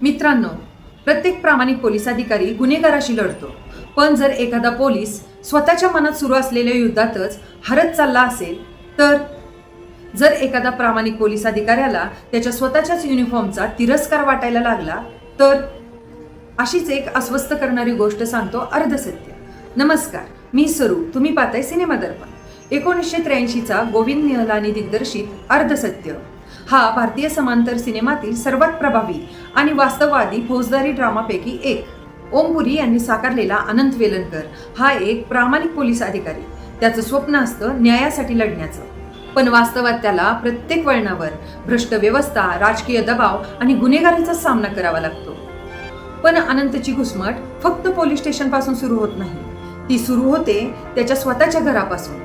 मित्रांनो, प्रत्येक प्रामाणिक पोलीस अधिकारी गुन्हेगाराशी लढतो. पण जर एखादा पोलीस स्वतःच्या मनात सुरू असलेल्या युद्धातच हरत चालला असेल तर, जर एखादा प्रामाणिक पोलीस अधिकाऱ्याला त्याच्या स्वतःच्याच युनिफॉर्मचा तिरस्कार वाटायला लागला तर, अशीच एक अस्वस्थ करणारी गोष्ट सांगतो अर्धसत्य. नमस्कार, मी सरू. तुम्ही पाहताय सिनेमा दर्पण. 1983चा गोविंद निहलानी दिग्दर्शित अर्धसत्य हा भारतीय समांतर सिनेमातील सर्वात प्रभावी आणि वास्तववादी फौजदारी ड्रामापैकी एक. ओम पुरी यांनी साकारलेला अनंत वेलणकर हा एक प्रामाणिक पोलीस अधिकारी. त्याचं स्वप्न असतं न्यायासाठी लढण्याचं, पण वास्तवात त्याला प्रत्येक वळणावर भ्रष्ट व्यवस्था, राजकीय दबाव आणि गुन्हेगारीचा सामना करावा लागतो. पण अनंतची घुसमट फक्त पोलीस स्टेशन पासून सुरू होत नाही, ती सुरू होते त्याच्या स्वतःच्या घरापासून.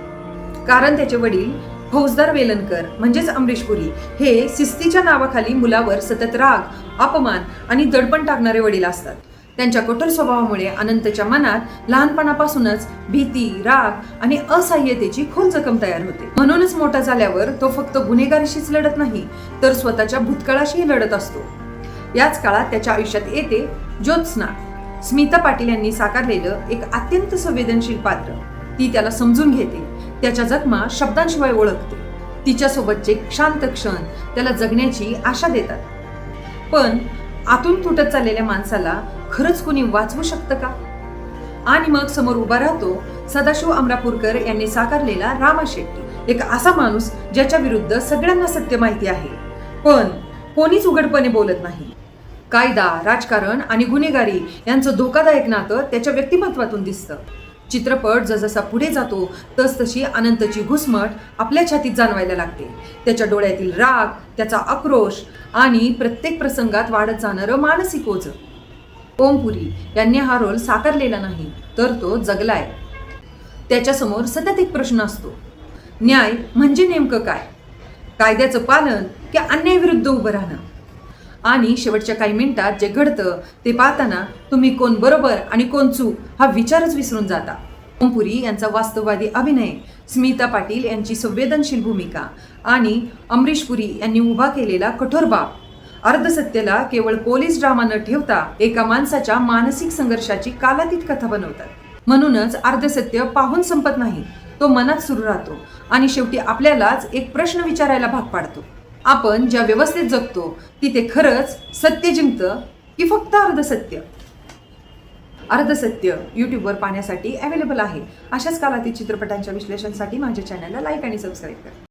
कारण त्याचे वडील फौजदार वेलणकर म्हणजेच अमरीश पुरी हे शिस्तीच्या नावाखाली मुलावर सतत राग, अपमान आणि दडपण टाकणारे वडील असतात. त्यांच्या कठोर स्वभावामुळे अनंतच्या मनात लहानपणापासूनच भीती, राग आणि असहाय्यतेची खोल जखम तयार होते. म्हणूनच मोठा झाल्यावर तो फक्त गुन्हेगारीशीच लढत नाही, तर स्वतःच्या भूतकाळाशीही लढत असतो. याच काळात त्याच्या आयुष्यात येते ज्योत्स्ना. स्मिता पाटील यांनी साकारलेलं एक अत्यंत संवेदनशील पात्र. ती त्याला समजून घेते, त्याच्या जखमा शब्दांशिवाय ओळखते. तिच्यासोबतचे शांत क्षण त्याला जगण्याची आशा देतात. पण आतून तुटत चाललेल्या माणसाला खरंच कोणी वाचवू शकतं का? आणि मग समोर उभा राहतो सदाशिव अमरापूरकर यांनी साकारलेला रामा शेट्टी, एक असा माणूस ज्याच्या विरुद्ध सगळ्यांना सत्य माहिती आहे, पण कोणीच उघडपणे बोलत नाही. कायदा, राजकारण आणि गुन्हेगारी यांचं धोकादायक नातं त्याच्या व्यक्तिमत्वातून दिसतं. चित्रपट जसजसा पुढे जातो तसतशी अनंतची घुसमट आपल्या छातीत जाणवायला लागते. त्याच्या डोळ्यातील राग, त्याचा आक्रोश आणि प्रत्येक प्रसंगात वाढत जाणारं मानसिक ओझं. ओम पुरी यांनी हा रोल साकारलेला नाही, तर तो जगलाय. त्याच्यासमोर सतत एक प्रश्न असतो, न्याय म्हणजे नेमकं काय? कायद्याचं पालन की अन्यायाविरुद्ध उभं राहणं? आणि शेवटच्या काही मिनिटात जे घडतं ते पाहताना तुम्ही कोण बरोबर आणि कोण चूक हा विचारच विसरून जाता. ओम पुरी यांचा वास्तववादी अभिनय, स्मिता पाटील यांची संवेदनशील भूमिका आणि अमरीश पुरी यांनी उभा केलेला कठोर बाप अर्धसत्यला केवळ पोलीस ड्रामा न ठेवता एका माणसाच्या मानसिक संघर्षाची कालातीत कथा बनवतात. म्हणूनच अर्धसत्य पाहून संपत नाही, तो मनात सुरू राहतो आणि शेवटी आपल्यालाच एक प्रश्न विचारायला भाग पाडतो. आपण ज्या व्यवस्थेत जगतो तिथे खरंच सत्य जिंकतं की फक्त अर्धसत्य? अर्धसत्य यूट्यूबवर पाहण्यासाठी अवेलेबल आहे. अशाच कालातीत चित्रपटांच्या विश्लेषणासाठी माझ्या चॅनलला लाईक आणि सबस्क्राईब करा.